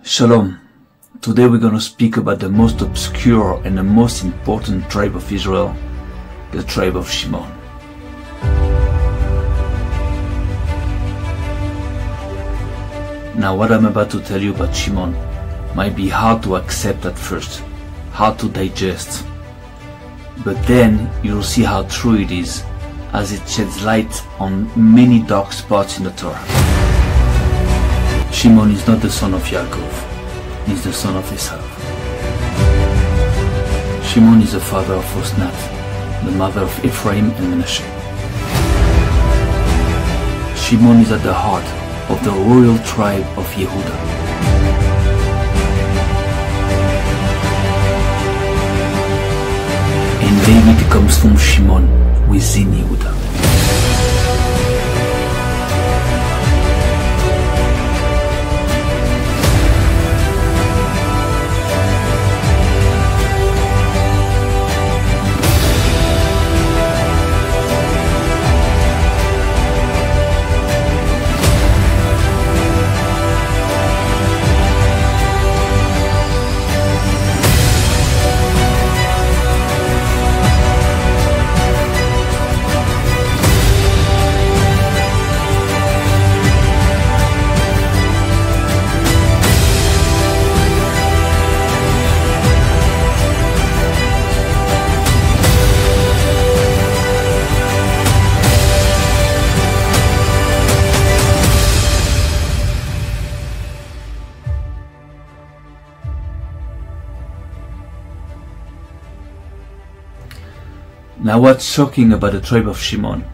Shalom. Today we're going to speak about the most obscure and the most important tribe of Israel, the tribe of Shimon. Now what I'm about to tell you about Shimon might be hard to accept at first, hard to digest, but then you'll see how true it is as it sheds light on many dark spots in the Torah. Shimon is not the son of Yaakov, he is the son of Esau. Shimon is the father of Osnat, the mother of Ephraim and Manasseh. Shimon is at the heart of the royal tribe of Yehuda. And David comes from Shimon within Yehuda. Now what's shocking about the tribe of Shimon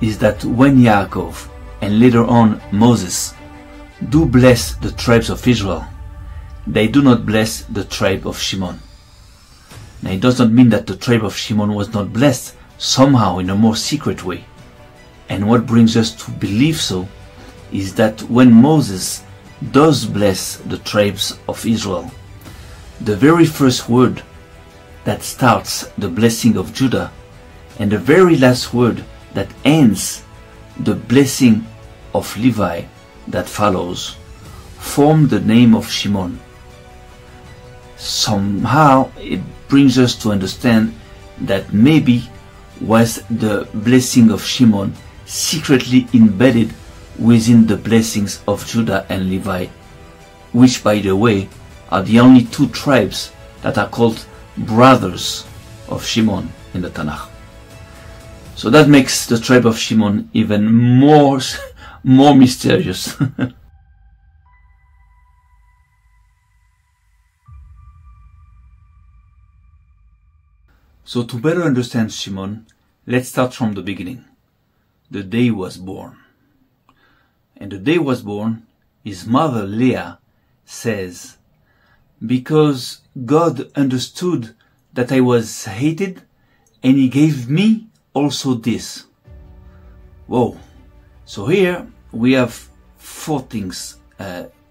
is that when Yaakov and later on Moses do bless the tribes of Israel, they do not bless the tribe of Shimon. Now it does not mean that the tribe of Shimon was not blessed somehow in a more secret way. And what brings us to believe so is that when Moses does bless the tribes of Israel, the very first word that starts the blessing of Judah and the very last word that ends the blessing of Levi that follows form the name of Shimon. Somehow it brings us to understand that maybe was the blessing of Shimon secretly embedded within the blessings of Judah and Levi, which by the way are the only two tribes that are called brothers of Shimon in the Tanakh. So that makes the tribe of Shimon even more mysterious. So to better understand Shimon, let's start from the beginning. The day he was born. And the day he was born, his mother Leah says, "Because God understood that I was hated, and he gave me also this." Whoa. So here we have four things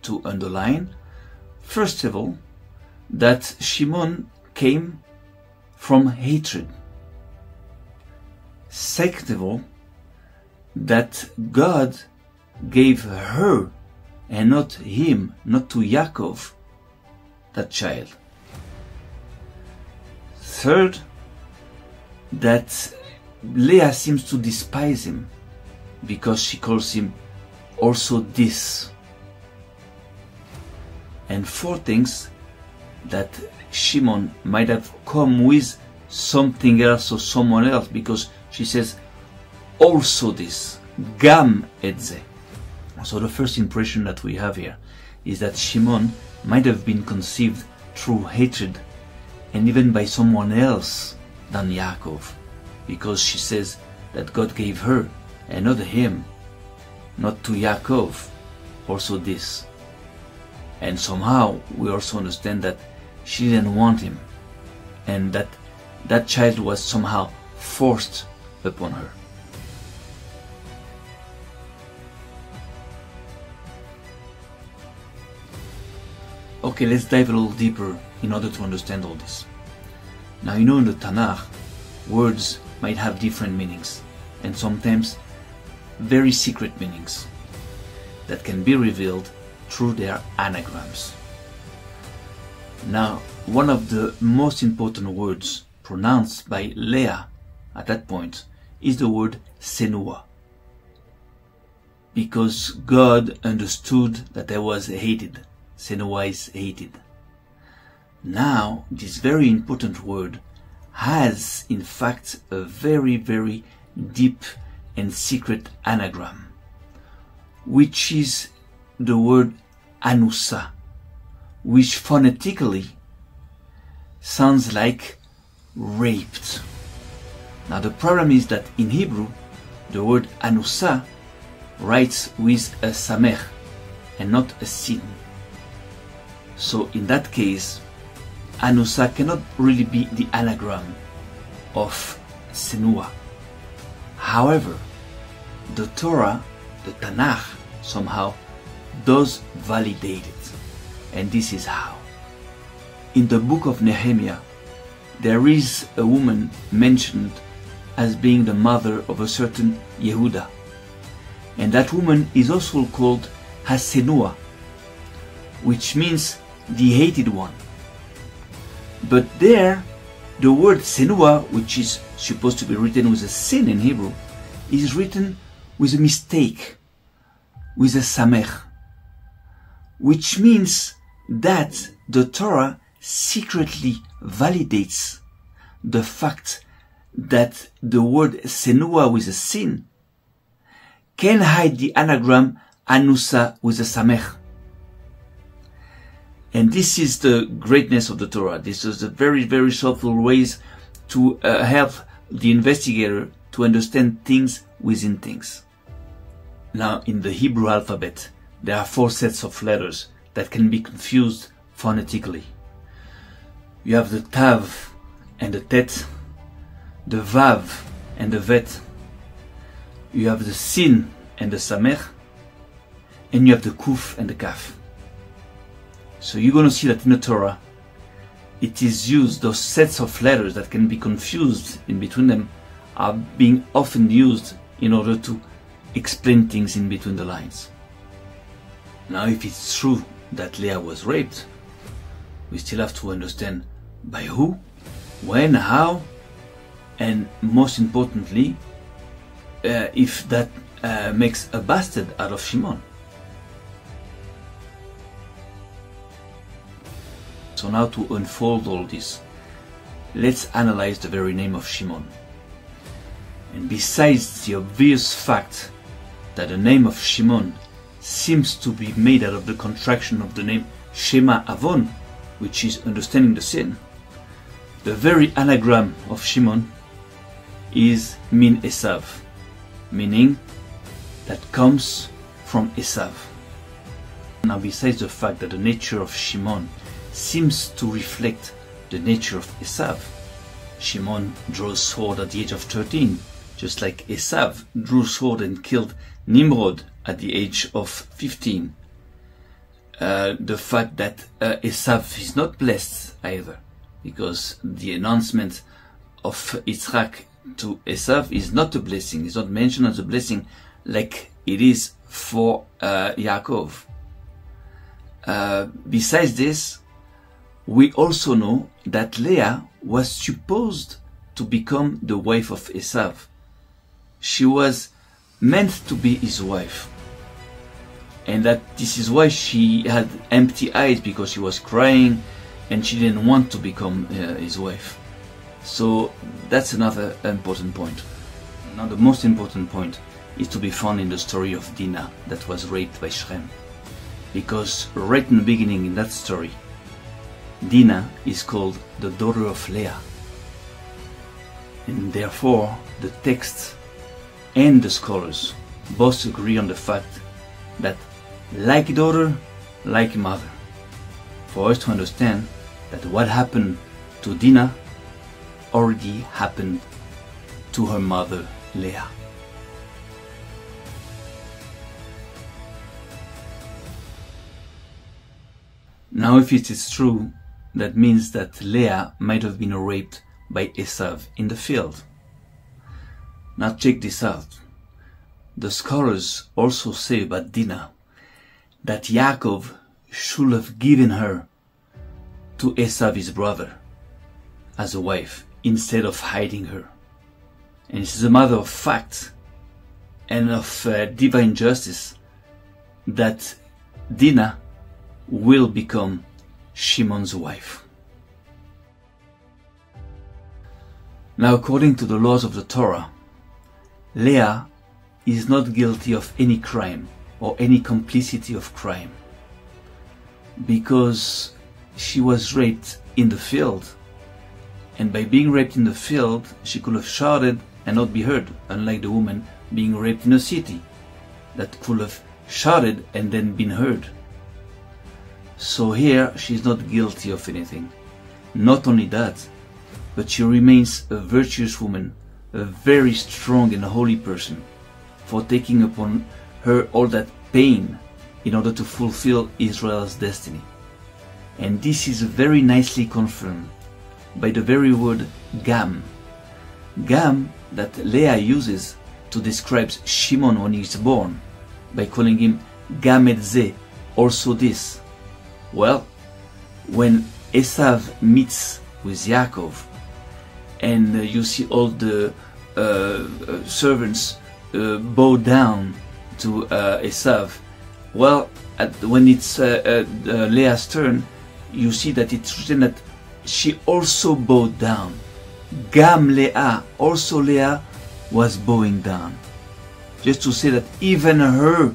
to underline. First of all, that Shimon came from hatred. Second of all, that God gave her and not him, not to Yaakov, that child. Third, that Leah seems to despise him because she calls him also this. And four things, that Shimon might have come with something else or someone else, because she says also this, gam et ze. So the first impression that we have here is that Shimon might have been conceived through hatred and even by someone else than Yaakov, because she says that God gave her and not him, not to Yaakov, also this. And somehow we also understand that she didn't want him, and that that child was somehow forced upon her. Okay, let's dive a little deeper in order to understand all this. Now you know in the Tanakh, words might have different meanings, and sometimes very secret meanings that can be revealed through their anagrams. Now, one of the most important words pronounced by Leah at that point is the word senua, because God understood that I was hated. Senua is hated. Now, this very important word has in fact a very, very deep and secret anagram, which is the word anusa, which phonetically sounds like raped. Now the problem is that in Hebrew, the word anusa writes with a samech and not a sin. So in that case, anusa cannot really be the anagram of senua. However, the Torah, the Tanakh, somehow does validate it. And this is how. In the book of Nehemiah, there is a woman mentioned as being the mother of a certain Yehuda. And that woman is also called Hasenua, which means the hated one. But there, the word senua, which is supposed to be written with a sin in Hebrew, is written with a mistake, with a samech, which means that the Torah secretly validates the fact that the word senua with a sin can hide the anagram anusa with a samech. And this is the greatness of the Torah. This is a very, very thoughtful ways to help the investigator to understand things within things. Now, in the Hebrew alphabet, there are 4 sets of letters that can be confused phonetically. You have the tav and the tet, the vav and the vet. You have the sin and the samech, and you have the kuf and the kaf. So you're going to see that in the Torah, it is used, those sets of letters that can be confused in between them are being often used in order to explain things in between the lines. Now, if it's true that Leah was raped, we still have to understand by who, when, how, and most importantly, if that makes a bastard out of Shimon. So now, to unfold all this, let's analyze the very name of Shimon. And besides the obvious fact that the name of Shimon seems to be made out of the contraction of the name Shema Avon, which is understanding the sin, the very anagram of Shimon is Min Esav, meaning that comes from Esav. Now, besides the fact that the nature of Shimon seems to reflect the nature of Esav, Shimon draws sword at the age of 13, just like Esav drew sword and killed Nimrod at the age of 15. The fact that Esav is not blessed either, because the announcement of Yitzhak to Esav is not a blessing, it's not mentioned as a blessing like it is for Yaakov. Besides this, we also know that Leah was supposed to become the wife of Esav. She was meant to be his wife. And that this is why she had empty eyes, because she was crying and she didn't want to become his wife. So that's another important point. Now, the most important point is to be found in the story of Dinah that was raped by Shem. Because right in the beginning in that story, Dinah is called the daughter of Leah. And therefore, the text and the scholars both agree on the fact that like daughter, like mother, for us to understand that what happened to Dinah already happened to her mother Leah. Now, if it is true, that means that Leah might have been raped by Esav in the field. Now check this out. The scholars also say about Dinah that Yaakov should have given her to Esau his brother as a wife instead of hiding her. And it is a matter of fact and of divine justice that Dinah will become Shimon's wife. Now, according to the laws of the Torah, Leah is not guilty of any crime or any complicity of crime, because she was raped in the field, and by being raped in the field she could have shouted and not be heard, unlike the woman being raped in a city that could have shouted and then been heard. So here she is not guilty of anything. Not only that, but she remains a virtuous woman, a very strong and holy person, for taking upon her all that pain in order to fulfill Israel's destiny. And this is very nicely confirmed by the very word gam. Gam that Leah uses to describe Shimon when he is born, by calling him gam et ze, also this. Well, when Esau meets with Yaakov, and you see all the servants bow down to Esau, well, when it's Leah's turn, you see that it's written that she also bowed down. Gam Leah, also Leah was bowing down. Just to say that even her,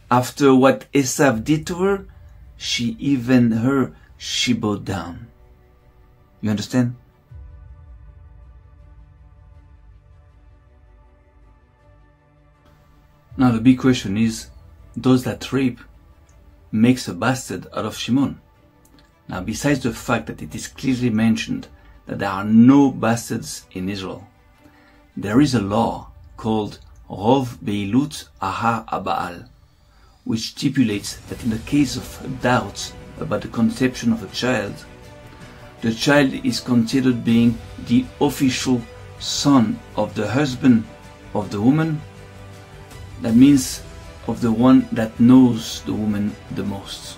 after what Esau did to her, she bowed down. You understand? Now the big question is, does that rape makes a bastard out of Shimon? Now, besides the fact that it is clearly mentioned that there are no bastards in Israel, there is a law called Rov Beilut Aha Aba'al, which stipulates that in the case of doubts about the conception of a child, the child is considered being the official son of the husband of the woman. That means of the one that knows the woman the most.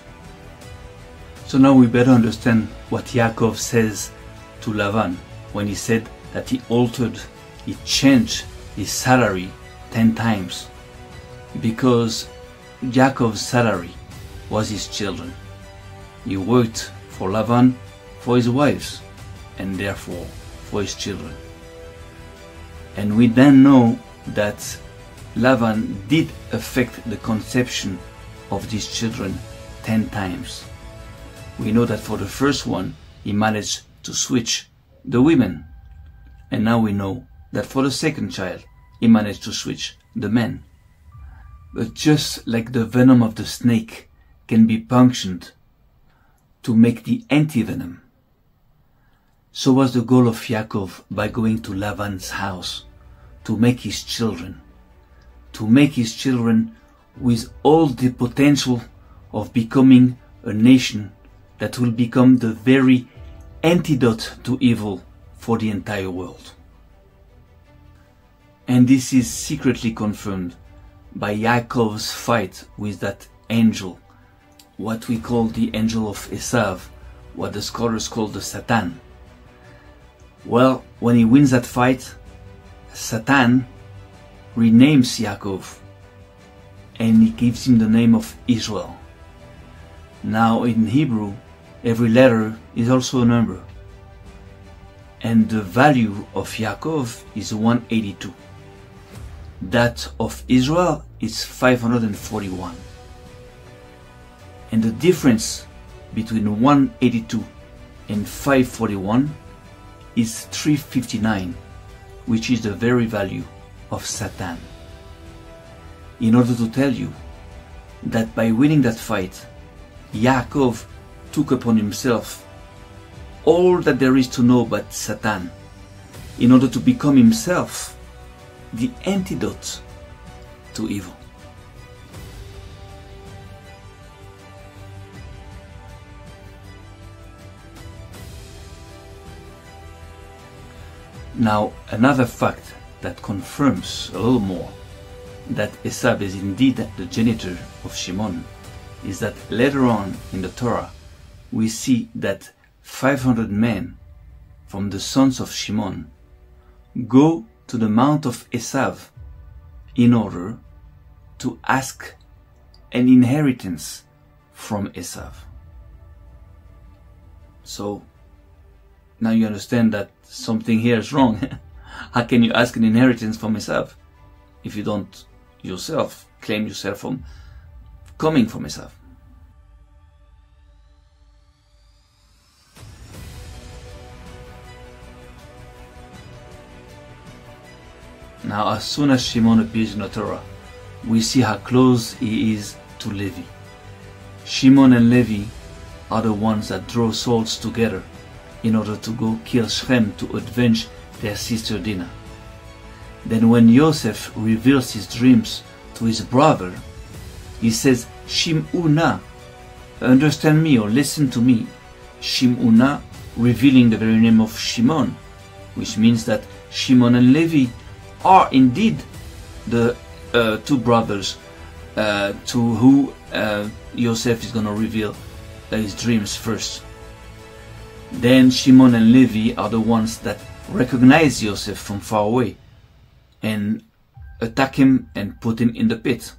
So now we better understand what Yaakov says to Lavan when he said that he changed his salary 10 times, because Yaakov's salary was his children. He worked for Lavan for his wives, and therefore for his children. And we then know that Lavan did affect the conception of these children 10 times. We know that for the first one, he managed to switch the women. And now we know that for the second child, he managed to switch the men. But just like the venom of the snake can be punctured to make the anti-venom, so was the goal of Yaakov by going to Lavan's house to make his children with all the potential of becoming a nation that will become the very antidote to evil for the entire world. And this is secretly confirmed by Yaakov's fight with that angel, what we call the angel of Esau, what the scholars call the Satan. Well, when he wins that fight, Satan renames Yaakov and he gives him the name of Israel. Now in Hebrew, every letter is also a number, and the value of Yaakov is 182. That of Israel is 541. And the difference between 182 and 541 is 359, which is the very value of Satan. In order to tell you that by winning that fight, Yaakov took upon himself all that there is to know about Satan, in order to become himself the antidote to evil. Now, another fact that confirms a little more that Esau is indeed the genitor of Shimon is that later on in the Torah we see that 500 men from the sons of Shimon go to the mount of Esav in order to ask an inheritance from Esav. So now you understand that something here is wrong. How can you ask an inheritance from Esav if you don't yourself claim yourself from coming from Esav? Now, as soon as Shimon appears in the Torah, we see how close he is to Levi. Shimon and Levi are the ones that draw swords together in order to go kill Shem to avenge their sister Dinah. Then when Yosef reveals his dreams to his brother, he says, Shim'una, understand me or listen to me. Shim'una, revealing the very name of Shimon, which means that Shimon and Levi are indeed the two brothers to who Yosef is going to reveal his dreams first. Then Shimon and Levi are the ones that recognize Yosef from far away and attack him and put him in the pit.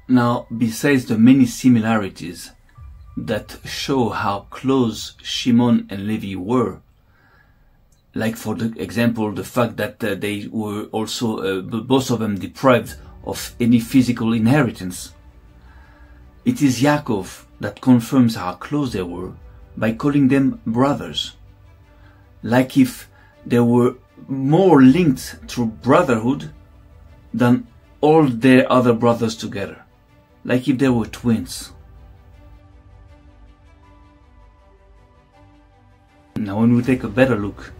Now, besides the many similarities that show how close Shimon and Levi were, like for the example, the fact that they were also, both of them, deprived of any physical inheritance. It is Yaakov that confirms how close they were by calling them brothers, like if they were more linked through brotherhood than all their other brothers together, like if they were twins. Now, when we take a better look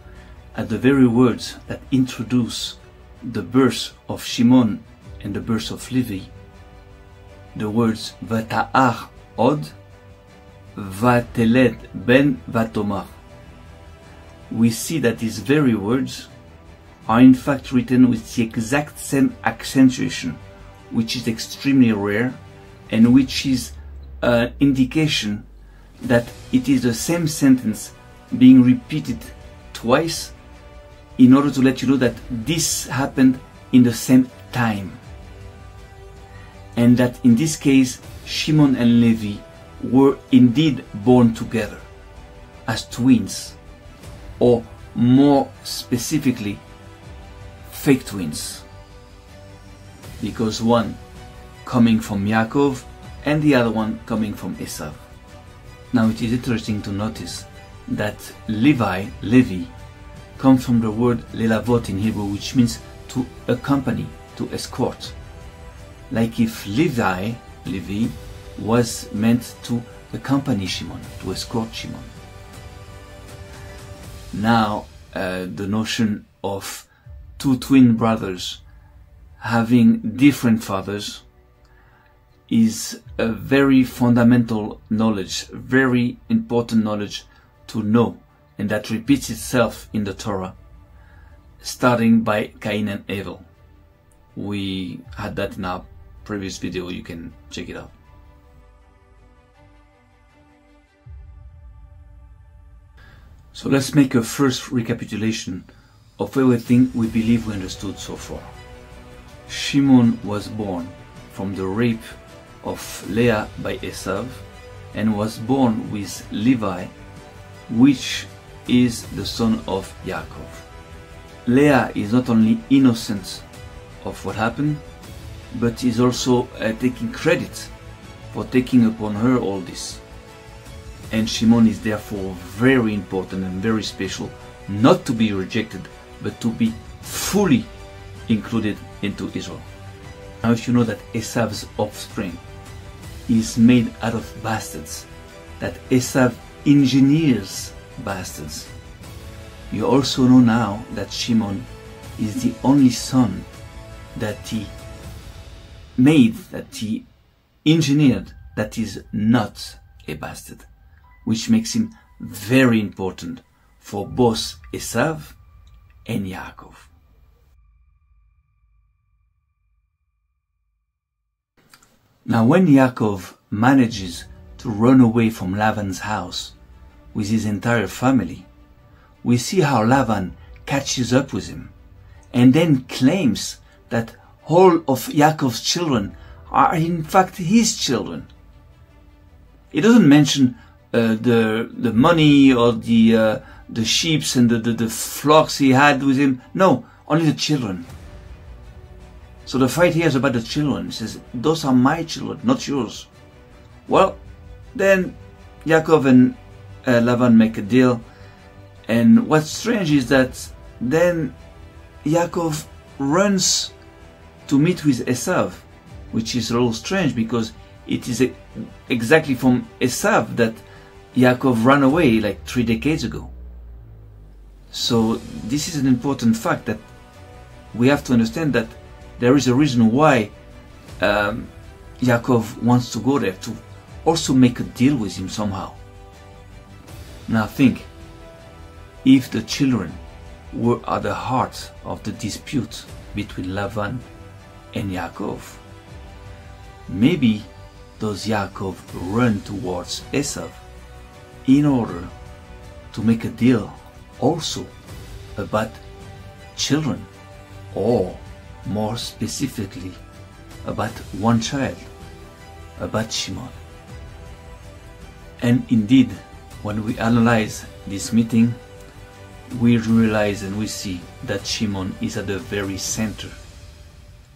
at the very words that introduce the birth of Shimon and the birth of Levi, the words Vata'ach od, Vateled ben Vatomar, we see that these very words are in fact written with the exact same accentuation, which is extremely rare and which is an indication that it is the same sentence being repeated twice in order to let you know that this happened in the same time. And that in this case, Shimon and Levi were indeed born together as twins, or more specifically, fake twins, because one coming from Yaakov and the other one coming from Esav. Now it is interesting to notice that Levi comes from the word lelavot in Hebrew, which means to accompany, to escort. Like if Levi was meant to accompany Shimon, to escort Shimon. Now, the notion of two twin brothers having different fathers is a very fundamental knowledge, very important knowledge to know, and that repeats itself in the Torah, starting by Cain and Abel. We had that in our previous video, you can check it out. So let's make a first recapitulation of everything we believe we understood so far. Shimon was born from the rape of Leah by Esav and was born with Levi, which is the son of Yaakov. Leah is not only innocent of what happened, but is also taking credit for taking upon her all this. And Shimon is therefore very important and very special, not to be rejected, but to be fully included into Israel. Now, if you know that Esav's offspring is made out of bastards, that Esav engineers bastards, you also know now that Shimon is the only son that he made, that he engineered, that is not a bastard, which makes him very important for both Esav and Yaakov. Now, when Yaakov manages to run away from Laban's house with his entire family, we see how Lavan catches up with him and then claims that all of Yaakov's children are in fact his children. He doesn't mention the money or the sheep and the flocks he had with him. No, only the children. So the fight here is about the children. He says, those are my children, not yours. Well, then Yaakov and Lavan make a deal. And what's strange is that then Yaakov runs to meet with Esav, which is a little strange because it is exactly from Esav that Yaakov ran away like 3 decades ago. So this is an important fact that we have to understand, that there is a reason why Yaakov wants to go there, to also make a deal with him somehow. Now think, if the children were at the heart of the dispute between Lavan and Yaakov, maybe does Yaakov run towards Esav in order to make a deal also about children, or more specifically about one child, about Shimon. And indeed, when we analyze this meeting, we realize and we see that Shimon is at the very center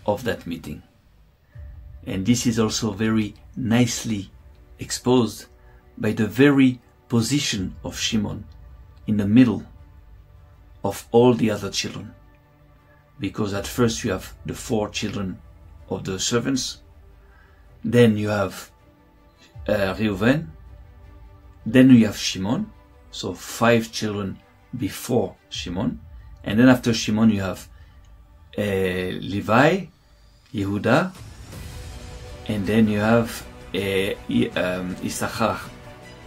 of that meeting. And this is also very nicely exposed by the very position of Shimon in the middle of all the other children. Because at first you have the 4 children of the servants, then you have Reuven, then you have Shimon, so 5 children before Shimon, and then after Shimon you have Levi, Yehuda, and then you have Issachar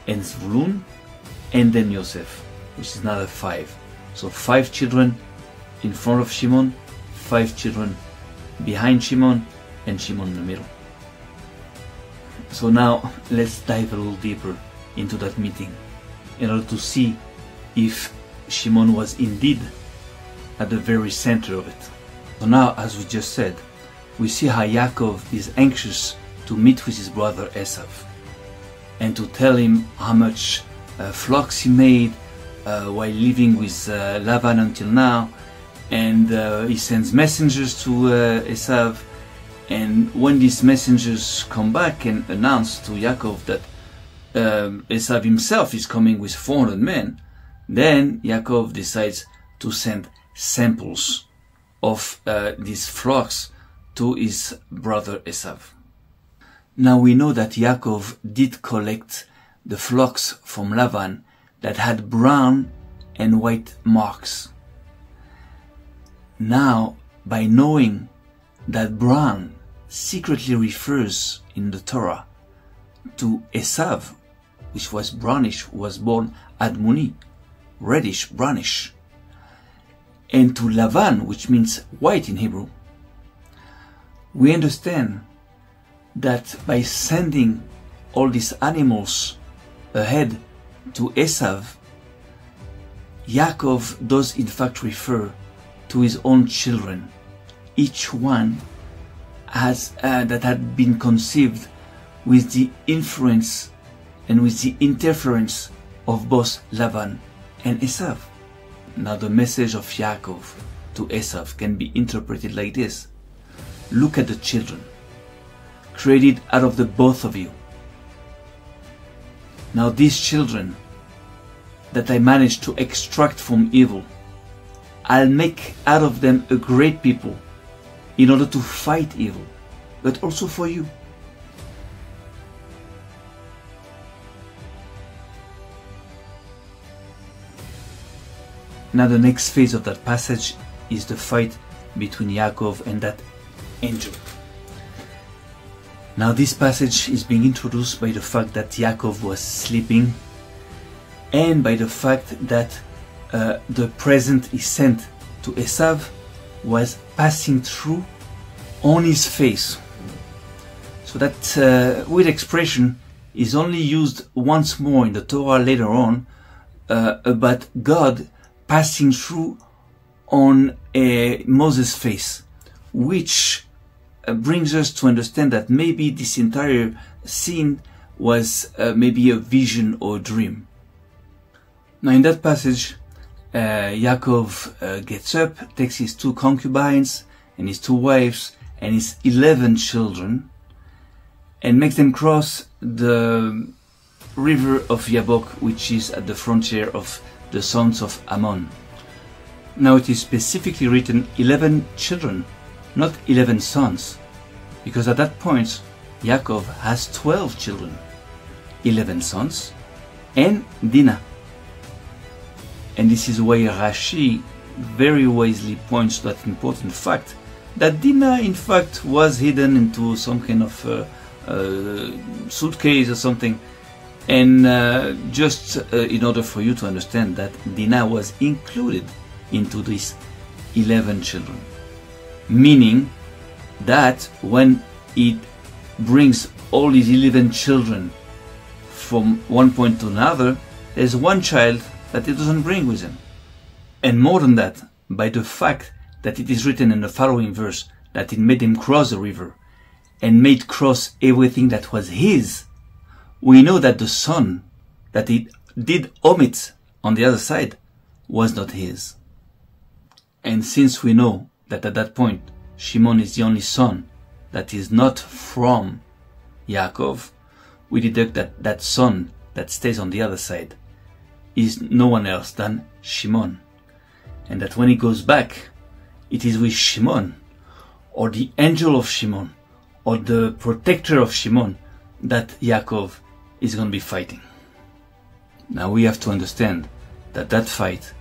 and Zvulun, and then Yosef, which is another 5. So 5 children in front of Shimon, 5 children behind Shimon, and Shimon in the middle. So now let's dive a little deeper into that meeting in order to see if Shimon was indeed at the very center of it. So now, as we just said, we see how Yaakov is anxious to meet with his brother Esav and to tell him how much flocks he made while living with Lavan until now, and he sends messengers to Esav, and when these messengers come back and announce to Yaakov that Esav himself is coming with 400 men, then Yaakov decides to send samples of these flocks to his brother Esav. Now we know that Yaakov did collect the flocks from Lavan that had brown and white marks. Now, by knowing that brown secretly refers in the Torah to Esav, which was brownish, was born Admoni, reddish, brownish, and to Lavan, which means white in Hebrew, we understand that by sending all these animals ahead to Esav, Yaakov does in fact refer to his own children, each one has that had been conceived with the influence and with the interference of both Lavan and Esav. Now the message of Yaakov to Esav can be interpreted like this: look at the children, created out of the both of you. Now these children that I managed to extract from evil, I'll make out of them a great people in order to fight evil, but also for you. Now the next phase of that passage is the fight between Yaakov and that angel. Now this passage is being introduced by the fact that Yaakov was sleeping, and by the fact that the present he sent to Esav was passing through on his face. So that weird expression is only used once more in the Torah later on about God passing through on Moses' face, which brings us to understand that maybe this entire scene was maybe a vision or a dream. Now in that passage, Yaakov gets up, takes his 2 concubines and his 2 wives and his 11 children, and makes them cross the river of Yabok, which is at the frontier of the sons of Ammon. Now it is specifically written 11 children, not 11 sons, because at that point Yaakov has 12 children, 11 sons and Dinah. And this is why Rashi very wisely points to that important fact that Dinah in fact was hidden into some kind of suitcase or something, and just in order for you to understand that Dinah was included into these 11 children, meaning that when it brings all these 11 children from one point to another, there's one child that it doesn't bring with him. And more than that, by the fact that it is written in the following verse that it made him cross the river and made cross everything that was his, we know that the son that it did omit on the other side was not his. And since we know that at that point Shimon is the only son that is not from Yaakov, we deduct that that son that stays on the other side is no one else than Shimon, and that when he goes back, it is with Shimon, or the angel of Shimon, or the protector of Shimon, that Yaakov is going to be fighting. Now we have to understand that that fight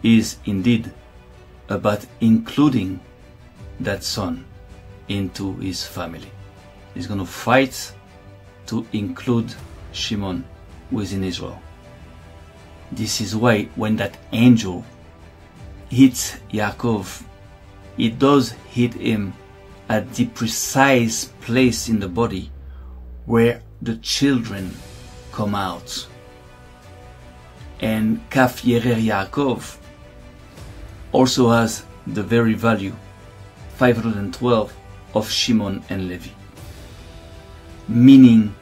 is indeed about including that son into his family. He's going to fight to include Shimon within Israel. This is why when that angel hits Yaakov, it does hit him at the precise place in the body where the children come out. And Kaf Yerer Yaakov also has the very value 512 of Shimon and Levi, meaning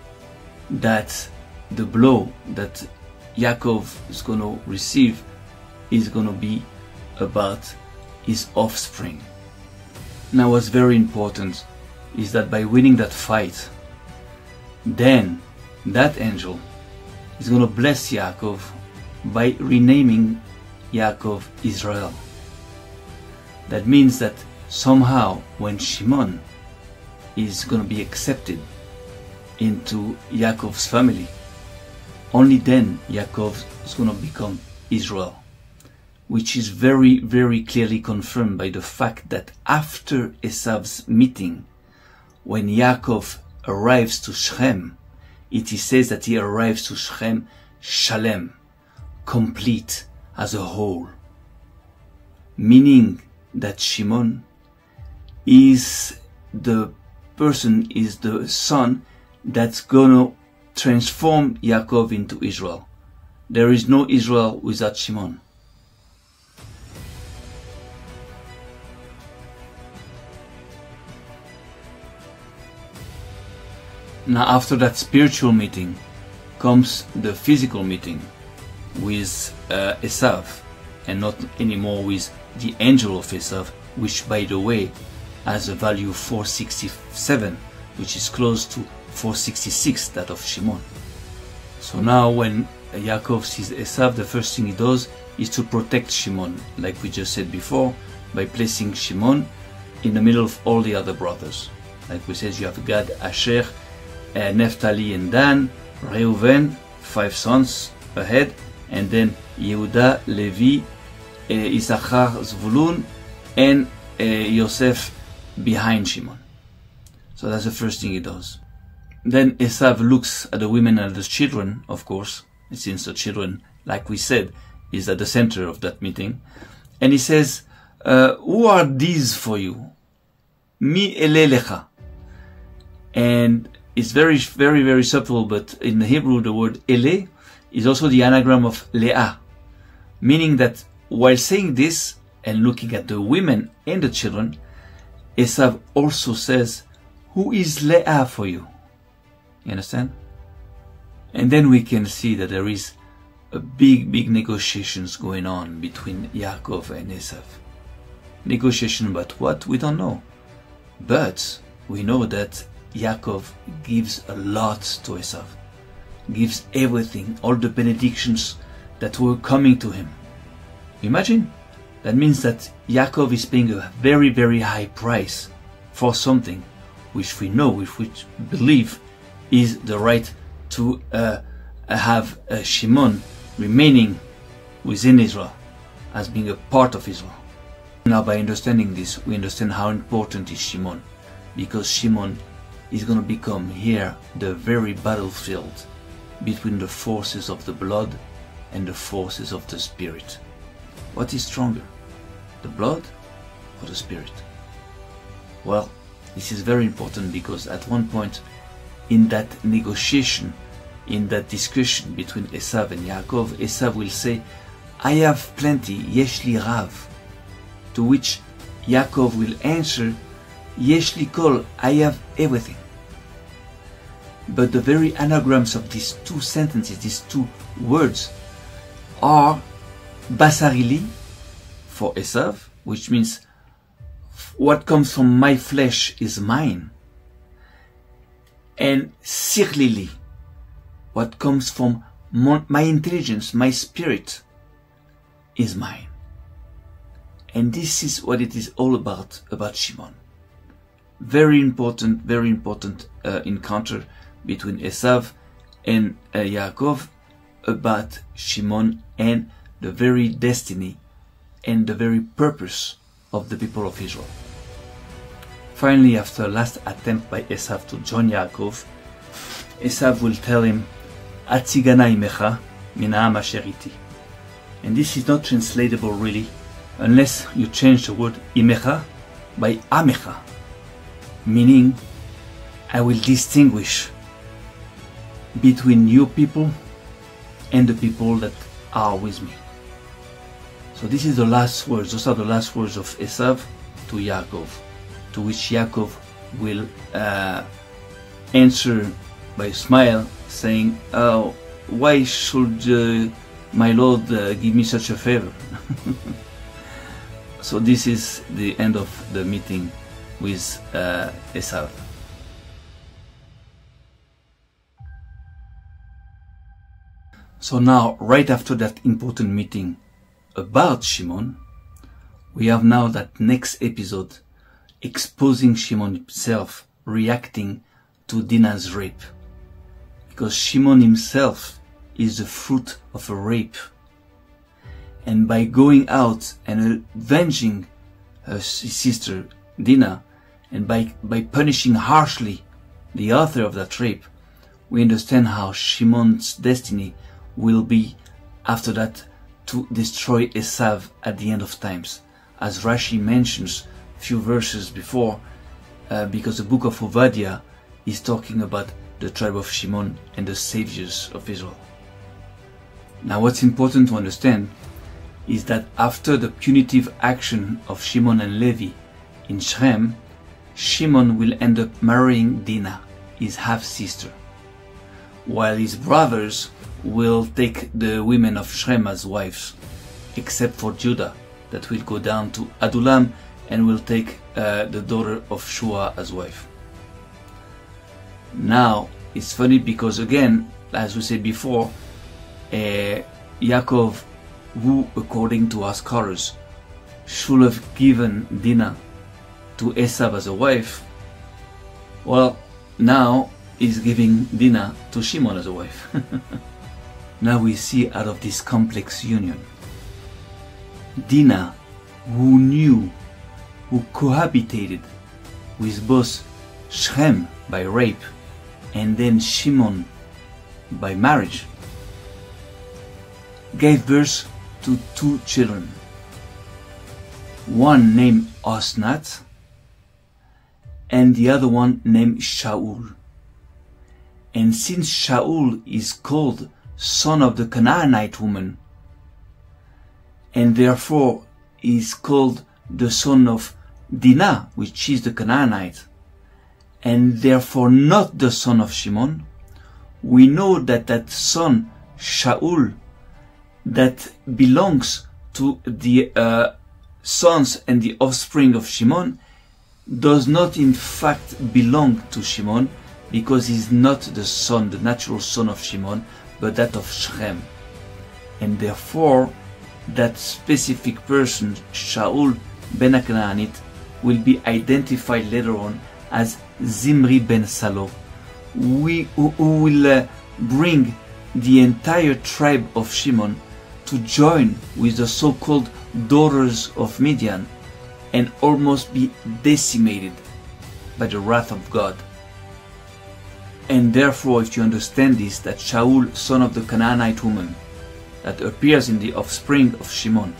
that the blow that Yaakov is going to receive is going to be about his offspring. Now what's very important is that by winning that fight, then that angel is going to bless Yaakov by renaming Yaakov Israel. That means that somehow when Shimon is going to be accepted into Yaakov's family, only then Yaakov is going to become Israel, which is very, very clearly confirmed by the fact that after Esav's meeting, when Yaakov arrives to Shechem, it is says that he arrives to Shechem Shalem, complete as a whole, meaning that Shimon is the person, is the son that's gonna transform Yaakov into Israel. There is no Israel without Shimon. Now after that spiritual meeting comes the physical meeting with Esav, and not anymore with the angel of Esav, which by the way has a value 467, which is close to 466, that of Shimon. So now when Yaakov sees Esav, the first thing he does is to protect Shimon, like we just said before, by placing Shimon in the middle of all the other brothers. Like we said, you have Gad, Asher, Naphtali and Dan, Reuven, 5 sons ahead, and then Yehuda, Levi, Issachar, Zvulun, and Yosef behind Shimon. So that's the first thing he does. Then Esav looks at the women and the children, of course, since the children, like we said, is at the center of that meeting, and he says, who are these for you? Mi ele lecha. And it's very, very, very subtle, but in the Hebrew, the word ele is also the anagram of Leah, meaning that while saying this and looking at the women and the children, Esav also says, who is Leah for you? You understand? And then we can see that there is a big negotiations going on between Yaakov and Esav. Negotiation about what? We don't know. But we know that Yaakov gives a lot to Esav. Gives everything, all the benedictions that were coming to him. Imagine, that means that Yaakov is paying a very, very high price for something which we know, which we believe is the right to have Shimon remaining within Israel as being a part of Israel. Now by understanding this, we understand how important is Shimon, because Shimon is going to become here the very battlefield between the forces of the blood and the forces of the spirit. What is stronger, the blood or the spirit? Well, this is very important because at one point in that negotiation, in that discussion between Esav and Yaakov, Esav will say, I have plenty, yesh li rav. To which Yaakov will answer, yesh li kol, I have everything. But the very anagrams of these two sentences, these two words, are basarili for Esav, which means what comes from my flesh is mine, and sirlili, what comes from my intelligence, my spirit, is mine. And this is what it is all about Shimon. Very important encounter between Esav and Yaakov about Shimon and the very destiny and the very purpose of the people of Israel. Finally, after a last attempt by Esav to join Yaakov, Esav will tell him, Atzigana imecha min ha'am asher iti. And this is not translatable really, unless you change the word imecha by amecha, meaning I will distinguish between you people and the people that are with me. So this is the last words, those are the last words of Esav to Yaakov, to which Yaakov will answer by a smile, saying, why should my Lord give me such a favor? So this is the end of the meeting with Esav. So now, right after that important meeting about Shimon, we have now that next episode exposing Shimon himself reacting to Dinah's rape. Because Shimon himself is the fruit of a rape. And by going out and avenging his sister Dinah, and by punishing harshly the author of that rape, we understand how Shimon's destiny will be after that to destroy Esav at the end of times, as Rashi mentions a few verses before, because the book of Obadiah is talking about the tribe of Shimon and the saviors of Israel. Now what's important to understand is that after the punitive action of Shimon and Levi in Shrem, Shimon will end up marrying Dinah, his half-sister, while his brothers will take the women of Shrem as wives, except for Judah, that will go down to Adullam and will take the daughter of Shua as wife. Now, it's funny because again, as we said before, Yaakov, who according to our scholars should have given Dinah to Esav as a wife, well, now is giving Dinah to Shimon as a wife. Now we see out of this complex union, Dinah, who cohabitated with both Shrem by rape and then Shimon by marriage, gave birth to two children, one named Osnat and the other one named Shaul. And since Shaul is called son of the Canaanite woman, and therefore is called the son of Dinah, which is the Canaanite, and therefore not the son of Shimon, we know that that son, Shaul, that belongs to the sons and the offspring of Shimon, does not in fact belong to Shimon, because he's not the son, the natural son of Shimon, but that of Shechem. And therefore, that specific person, Shaul ben HaCanaanite, will be identified later on as Zimri ben Salo, who will bring the entire tribe of Shimon to join with the so-called daughters of Midian and almost be decimated by the wrath of God. And therefore, if you understand this, that Shaul, son of the Canaanite woman, that appears in the offspring of Shimon,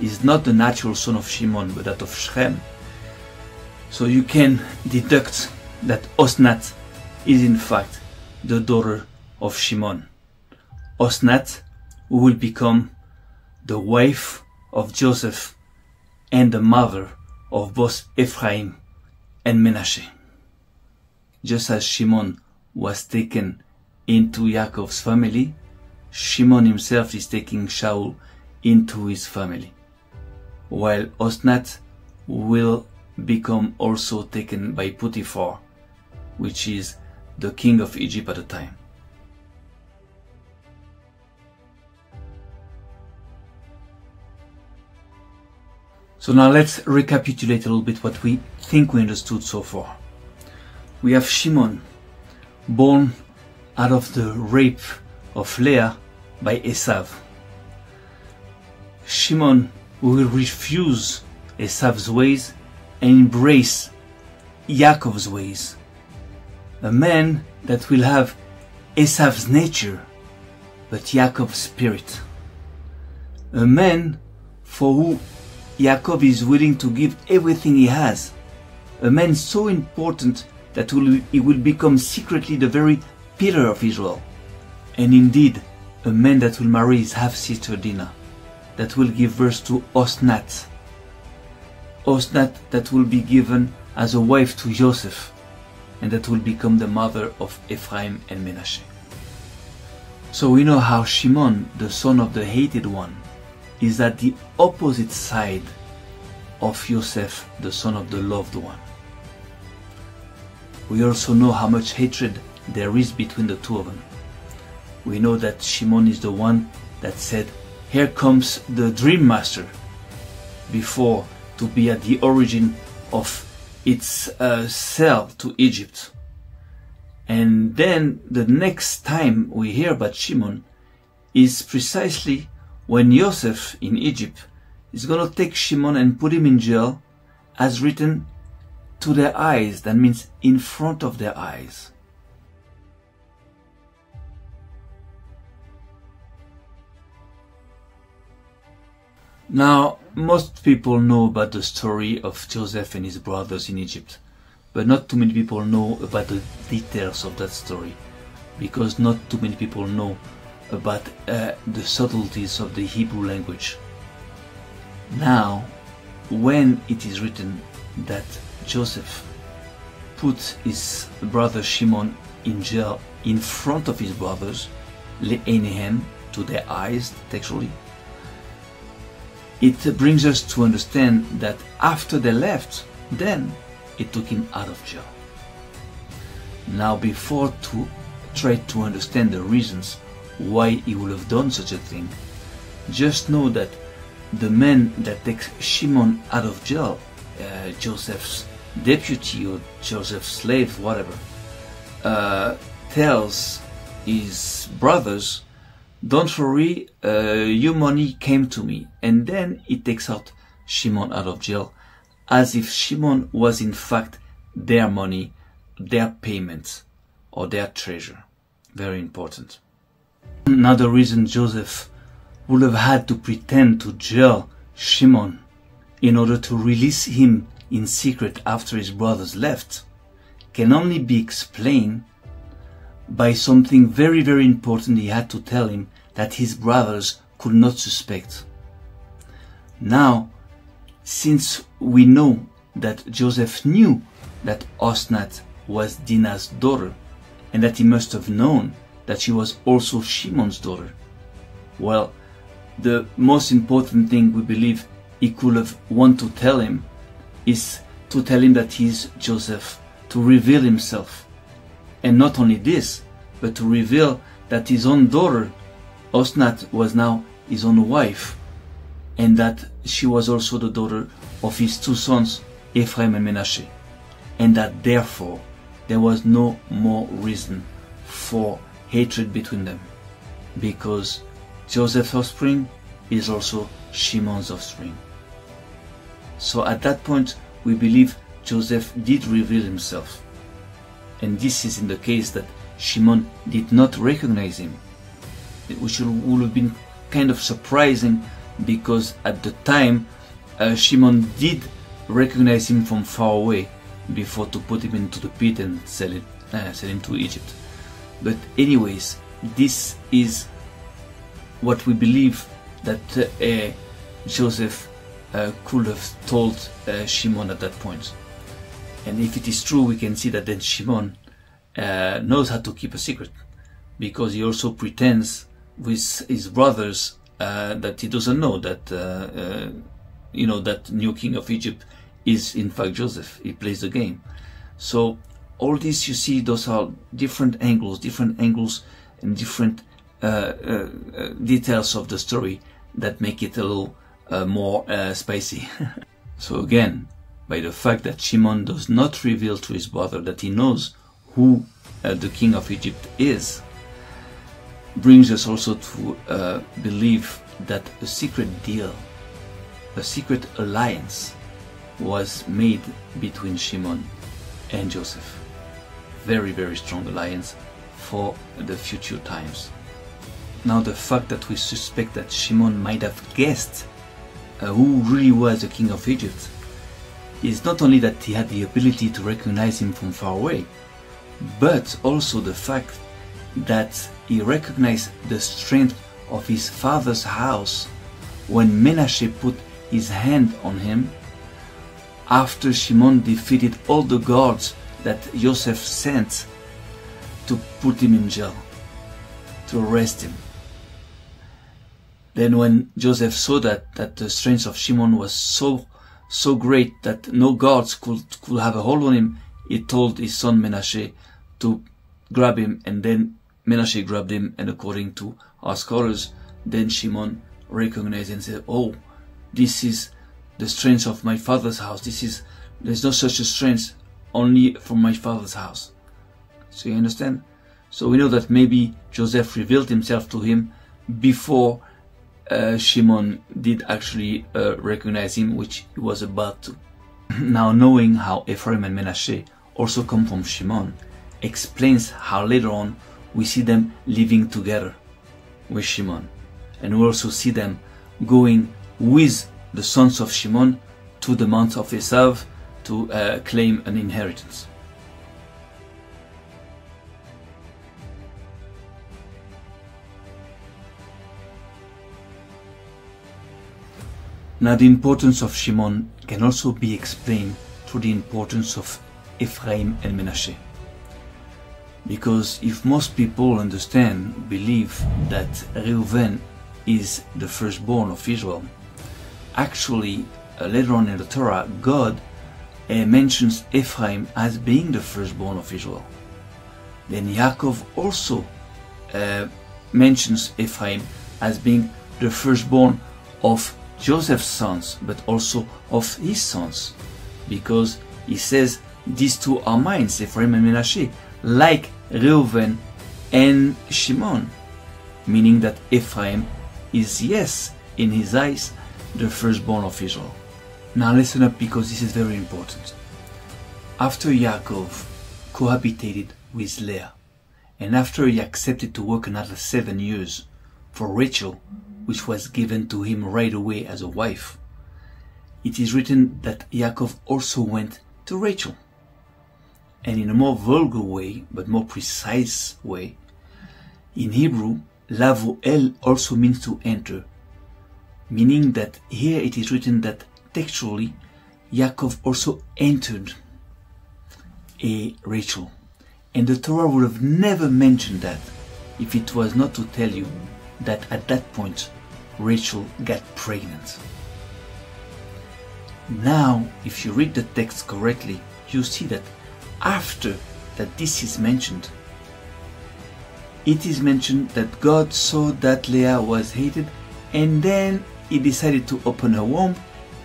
is not the natural son of Shimon, but that of Shechem, so you can deduct that Osnat is in fact the daughter of Shimon. Osnat, who will become the wife of Joseph and the mother of both Ephraim and Menashe. Just as Shimon was taken into Yaakov's family, Shimon himself is taking Shaul into his family, while Osnat will become also taken by Potiphar, which is the king of Egypt at the time. So now let's recapitulate a little bit what we think we understood so far. We have Shimon, born out of the rape of Leah by Esav. Shimon will refuse Esav's ways and embrace Yaakov's ways. A man that will have Esav's nature, but Yaakov's spirit. A man for who Yaakov is willing to give everything he has. A man so important that he will become secretly the very pillar of Israel. And indeed, a man that will marry his half-sister Dinah, that will give birth to Osnat. Osnat that will be given as a wife to Joseph, and that will become the mother of Ephraim and Menashe. So we know how Shimon, the son of the hated one, is at the opposite side of Joseph, the son of the loved one. We also know how much hatred there is between the two of them. We know that Shimon is the one that said, "Here comes the dream master," before to be at the origin of its sale to Egypt. And then the next time we hear about Shimon is precisely when Joseph in Egypt is going to take Shimon and put him in jail, as written, to their eyes. That means in front of their eyes. Now, most people know about the story of Joseph and his brothers in Egypt, but not too many people know about the details of that story, because not too many people know about the subtleties of the Hebrew language. Now, when it is written that Joseph put his brother Shimon in jail in front of his brothers, le'einehem, to their eyes, textually, it brings us to understand that after they left, then it took him out of jail. Now, before to try to understand the reasons why he would have done such a thing, just know that the man that takes Shimon out of jail, Joseph's deputy or Joseph's slave, whatever, tells his brothers, "Don't worry, your money came to me." And then he takes out Shimon out of jail, as if Shimon was in fact their money, their payment, or their treasure. Very important. Another reason Joseph would have had to pretend to jail Shimon in order to release him in secret after his brothers left can only be explained by something very, very important he had to tell him that his brothers could not suspect. Now, since we know that Joseph knew that Osnat was Dinah's daughter, and that he must have known that she was also Shimon's daughter, well, the most important thing we believe he could have wanted to tell him is to tell him that he's Joseph, to reveal himself. And not only this, but to reveal that his own daughter, Osnat, was now his own wife, and that she was also the daughter of his two sons, Ephraim and Menashe, and that therefore there was no more reason for hatred between them, because Joseph's offspring is also Shimon's offspring. So at that point we believe Joseph did reveal himself, and this is in the case that Shimon did not recognize him, which would have been kind of surprising, because at the time Shimon did recognize him from far away before to put him into the pit and sell him to Egypt. But anyways, this is what we believe that Joseph could have told Shimon at that point. And if it is true, we can see that then Shimon knows how to keep a secret, because he also pretends with his brothers that he doesn't know that that new king of Egypt is in fact Joseph. He plays the game. So all this, you see, those are different angles and different details of the story that make it a little more spicy. So again, by the fact that Shimon does not reveal to his brother that he knows who the king of Egypt is, brings us also to believe that a secret deal, a secret alliance was made between Shimon and Joseph. Very, very strong alliance for the future times. Now, the fact that we suspect that Shimon might have guessed who really was the king of Egypt is not only that he had the ability to recognize him from far away, but also the fact that he recognized the strength of his father's house when Menashe put his hand on him after Shimon defeated all the guards that Joseph sent to put him in jail, to arrest him. Then when Joseph saw that the strength of Shimon was so great that no guards could have a hold on him, he told his son Menashe to grab him, and then Menashe grabbed him, and according to our scholars, then Shimon recognized and said, "Oh, this is the strength of my father's house. There's no such a strength, only from my father's house." So you understand? So we know that maybe Joseph revealed himself to him before Shimon did actually recognize him, which he was about to. Now, knowing how Ephraim and Menashe also come from Shimon explains how later on we see them living together with Shimon, and we also see them going with the sons of Shimon to the mount of Esau to claim an inheritance. Now, the importance of Shimon can also be explained through the importance of Ephraim and Menashe. Because if most people believe that Reuven is the firstborn of Israel, actually later on in the Torah, God mentions Ephraim as being the firstborn of Israel. Then Yaakov also mentions Ephraim as being the firstborn of Joseph's sons, but also of his sons, because he says these two are mine, Ephraim and Menashe, like Reuven and Shimon, meaning that Ephraim is, yes, in his eyes, the firstborn of Israel. Now listen up, because this is very important. After Yaakov cohabitated with Leah, and after he accepted to work another 7 years for Rachel, which was given to him right away as a wife, it is written that Yaakov also went to Rachel. and in a more vulgar way, but more precise way, in Hebrew, lavoel also means to enter, meaning that here it is written that textually, Yaakov also entered Rachel. And the Torah would have never mentioned that if it was not to tell you that at that point, Rachel got pregnant. Now, if you read the text correctly, you see that after that this is mentioned, it is mentioned that God saw that Leah was hated, and then he decided to open her womb,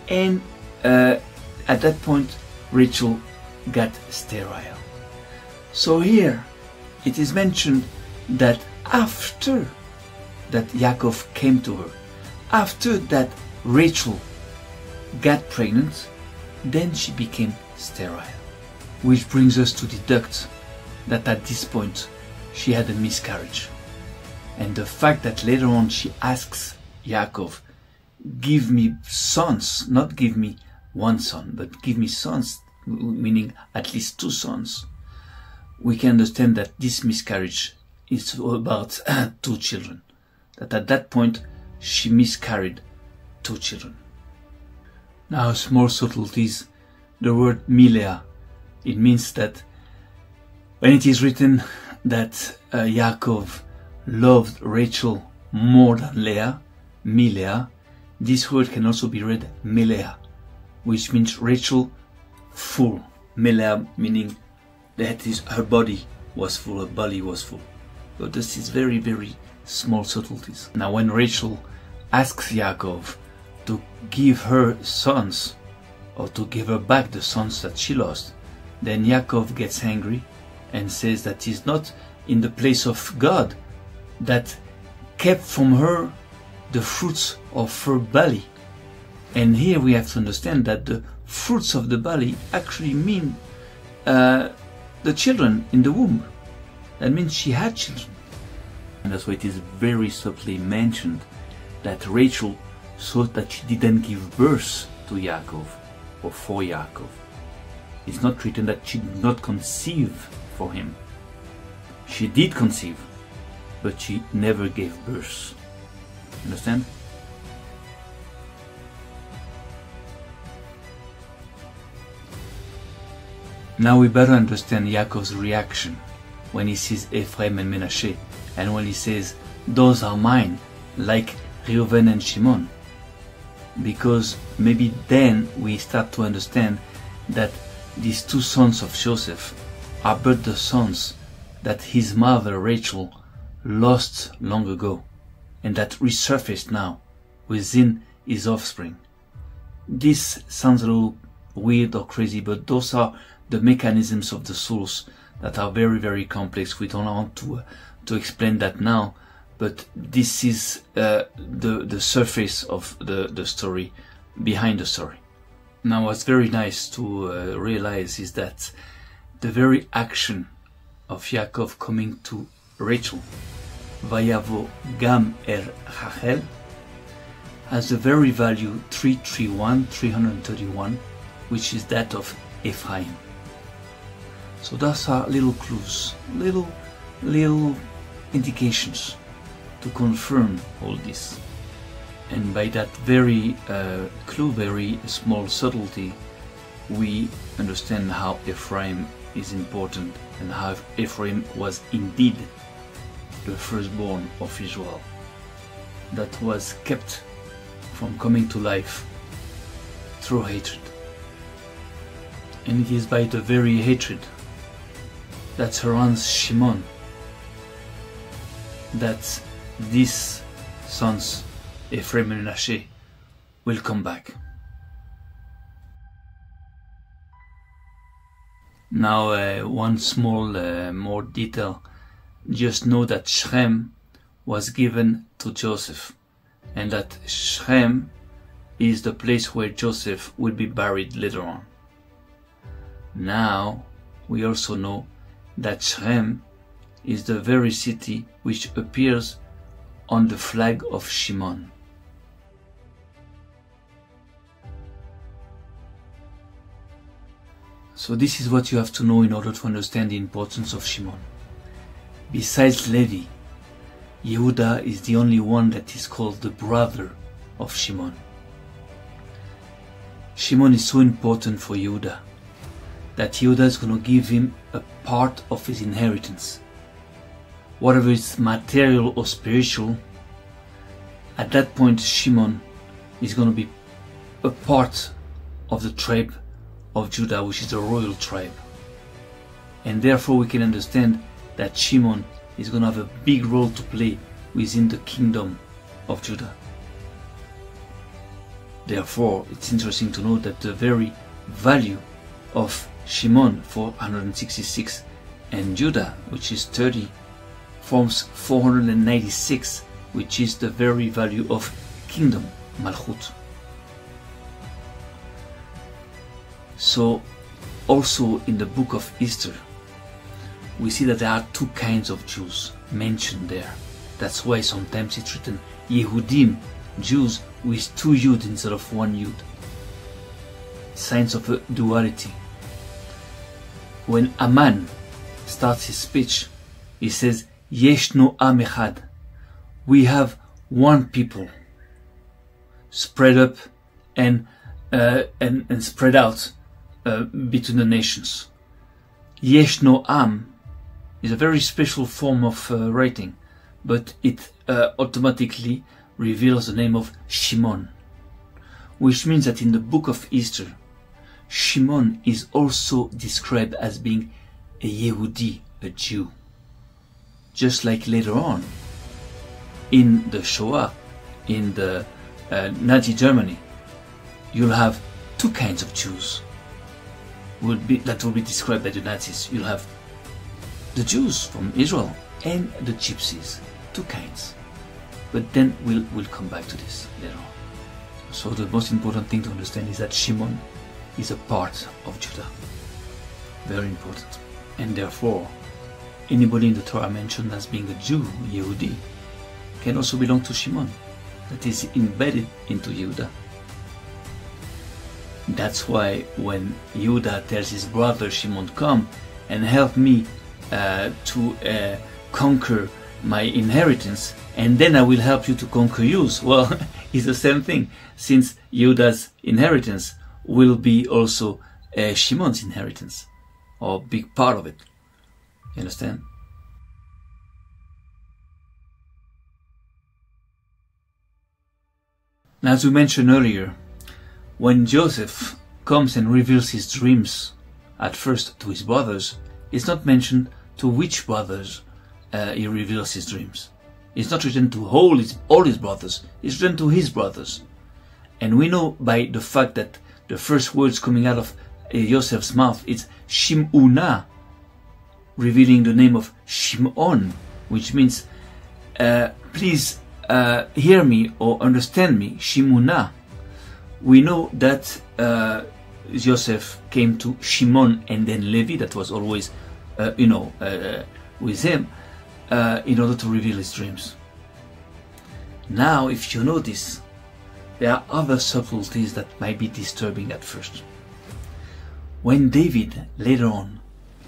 and at that point Rachel got sterile. So here it is mentioned that after that Yaakov came to her, after that Rachel got pregnant, then she became sterile. Which brings us to deduct that at this point she had a miscarriage. And the fact that later on she asks Yaakov, give me sons, not give me one son, but give me sons, meaning at least two sons, we can understand that this miscarriage is about two children. That at that point she miscarried two children. Now, small subtleties. The word milea, it means that when it is written that Yaakov loved Rachel more than Leah, milea, this word can also be read melea, which means Rachel full. Melea meaning that is her body was full, her belly was full. But this is very, very small subtleties. Now when Rachel asks Yaakov to give her sons, or to give her back the sons that she lost, then Yaakov gets angry and says that he's not in the place of God that kept from her the fruits of her belly. And here we have to understand that the fruits of the belly actually mean the children in the womb. That means she had children. And that's why it is very subtly mentioned that Rachel thought that she didn't give birth to Yaakov or for Yaakov. It's not written that she did not conceive for him. She did conceive, but she never gave birth. Understand? Now we better understand Yaakov's reaction when he sees Ephraim and Menashe, and when he says, those are mine, like Reuven and Shimon. Because maybe then we start to understand that these two sons of Joseph are but the sons that his mother Rachel lost long ago, and that resurfaced now within his offspring. This sounds a little weird or crazy, but those are the mechanisms of the souls that are very, very complex. We don't want to explain that now, but this is the surface of the story, behind the story. Now what's very nice to realize is that the very action of Yaakov coming to Rachel, Vayavo Gam Rachel, has the very value 331, which is that of Ephraim. So those are little clues, little indications to confirm all this. And by that very clue, very small subtlety, we understand how Ephraim is important and how Ephraim was indeed the firstborn of Israel that was kept from coming to life through hatred. And it is by the very hatred that surrounds Shimon that these sons, Ephraim and Menashe, will come back. Now one small more detail. Just know that Shechem was given to Joseph, and that Shechem is the place where Joseph will be buried later on. Now we also know that Shechem is the very city which appears on the flag of Shimon. So this is what you have to know in order to understand the importance of Shimon. Besides Levi, Yehuda is the only one that is called the brother of Shimon. Shimon is so important for Yehuda that Yehuda is going to give him a part of his inheritance. Whatever is material or spiritual, at that point Shimon is going to be a part of the tribe of Judah, which is the royal tribe. And therefore we can understand that Shimon is going to have a big role to play within the kingdom of Judah. Therefore, it's interesting to note that the very value of Shimon, 466, and Judah, which is 30, forms 496, which is the very value of kingdom, Malchut. So, also in the book of Esther, we see that there are two kinds of Jews mentioned there. That's why sometimes it's written Yehudim, Jews, with two Yud instead of one Yud. Signs of a duality. When a man starts his speech, he says, Yeshno Am Echad. We have one people, spread up and spread out between the nations. Yeshno Am is a very special form of writing, but it automatically reveals the name of Shimon, which means that in the book of Esther, Shimon is also described as being a Yehudi, a Jew. Just like later on, in the Shoah, in the Nazi Germany, you'll have two kinds of Jews that will be described by the Nazis. You'll have the Jews from Israel and the Gypsies, two kinds. But then we'll come back to this later on. So the most important thing to understand is that Shimon is a part of Judah. Very important. And therefore, anybody in the Torah mentioned as being a Jew, Yehudi, can also belong to Shimon, that is embedded into Yehuda. That's why when Yehuda tells his brother Shimon, come and help me to conquer my inheritance, and then I will help you to conquer yours. Well, it's the same thing, since Yehuda's inheritance will be also Shimon's inheritance, or a big part of it. You understand? Now, as we mentioned earlier, when Joseph comes and reveals his dreams at first to his brothers, it's not mentioned to which brothers he reveals his dreams. It's not written to all his brothers, it's written to his brothers. And we know by the fact that the first words coming out of Joseph's mouth is Shim'una, revealing the name of Shimon, which means please hear me or understand me, Shim'una. We know that Joseph came to Shimon and then Levi, that was always with him, in order to reveal his dreams. Now, if you notice, there are other subtleties that might be disturbing at first. When David later on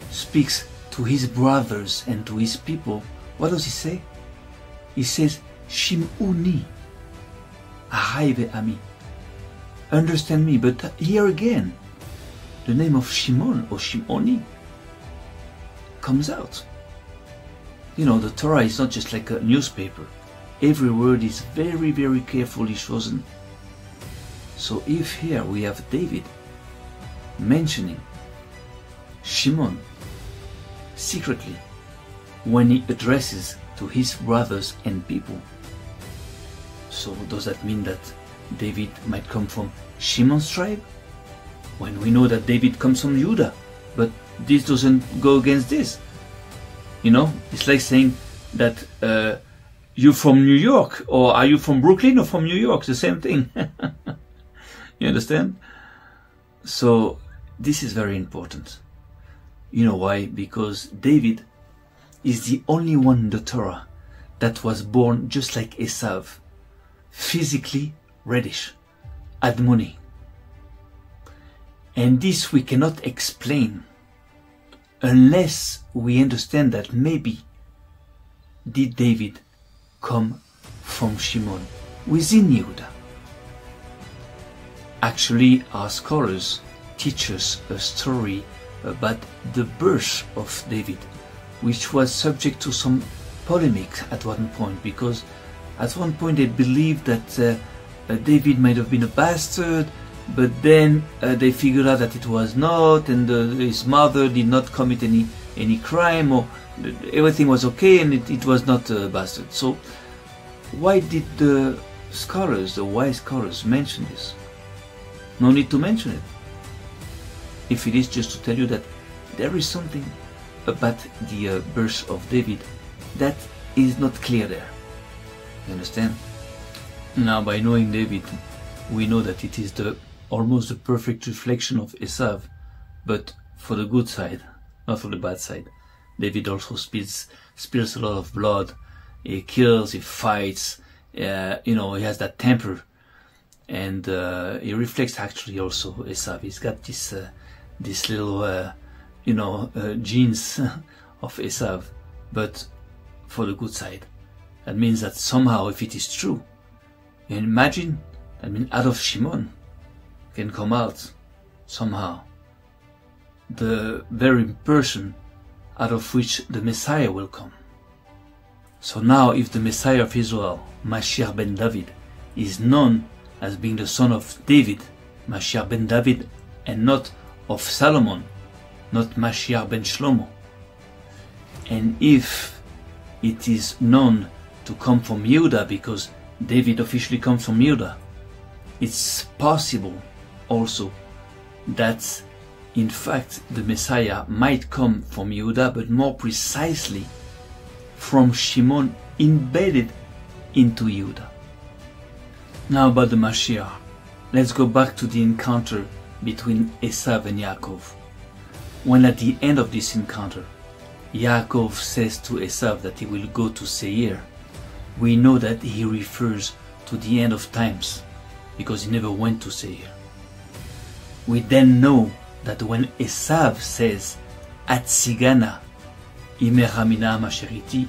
speaks to his brothers and to his people, what does he say? He says, Shim'uni, Ahai ve'ami. Understand me, but here again, the name of Shimon or Shim'oni comes out. You know, the Torah is not just like a newspaper. Every word is very, very carefully chosen. So if here we have David mentioning Shimon secretly when he addresses to his brothers and people, so does that mean that David might come from Shimon's tribe? When we know that David comes from Judah, but this doesn't go against this. You know, it's like saying that you're from New York, or are you from Brooklyn or from New York? The same thing. You understand? So this is very important. You know why? Because David is the only one in the Torah that was born just like Esau, physically reddish, admoni. And this we cannot explain unless we understand that maybe did David come from Shimon within Yehuda. Actually, our scholars teach us a story about the birth of David, which was subject to some polemic at one point, because at one point they believed that David might have been a bastard, but then they figured out that it was not, and his mother did not commit any crime, or everything was okay, and it was not a bastard. So why did the scholars, the wise scholars, mention this? No need to mention it, if it is just to tell you that there is something about the birth of David that is not clear there. You understand? Now, by knowing David, we know that it is almost the perfect reflection of Esav, but for the good side, not for the bad side. David also spills a lot of blood. He kills, he fights, he has that temper, and he reflects actually also Esav. He's got this little genes of Esav, but for the good side. That means that somehow, if it is true, you imagine, that means out of Shimon can come out somehow the very person out of which the Messiah will come. So now, if the Messiah of Israel, Mashiach ben David, is known as being the son of David, Mashiach ben David, and not of Solomon, not Mashiach ben Shlomo, and if it is known to come from Yehuda, because David officially comes from Yehuda, it's possible also that in fact the Messiah might come from Yehuda, but more precisely from Shimon embedded into Yehuda. Now about the Mashiach, let's go back to the encounter between Esav and Yaakov. When at the end of this encounter, Yaakov says to Esav that he will go to Seir, we know that he refers to the end of times, because he never went to Seir. We then know that when Esav says, Atzigana, Imer Mina Masheriti,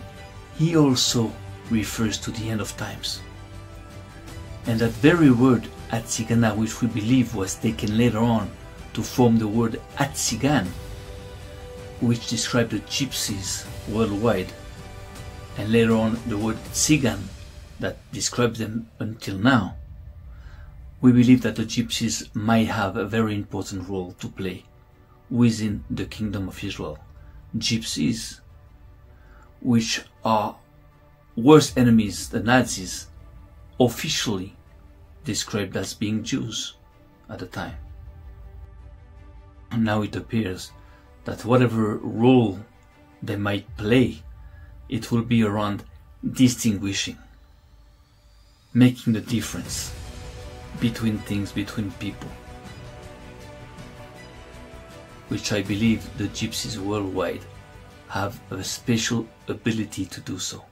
he also refers to the end of times. And that very word, Atzigana, which we believe was taken later on to form the word Atzigan, which described the gypsies worldwide, and later on the word Tzigan that describes them until now, we believe that the gypsies might have a very important role to play within the kingdom of Israel. Gypsies, which are worse enemies than Nazis, officially described as being Jews at the time. And now it appears that whatever role they might play, it will be around distinguishing, making the difference between things, between people, which I believe the gypsies worldwide have a special ability to do so.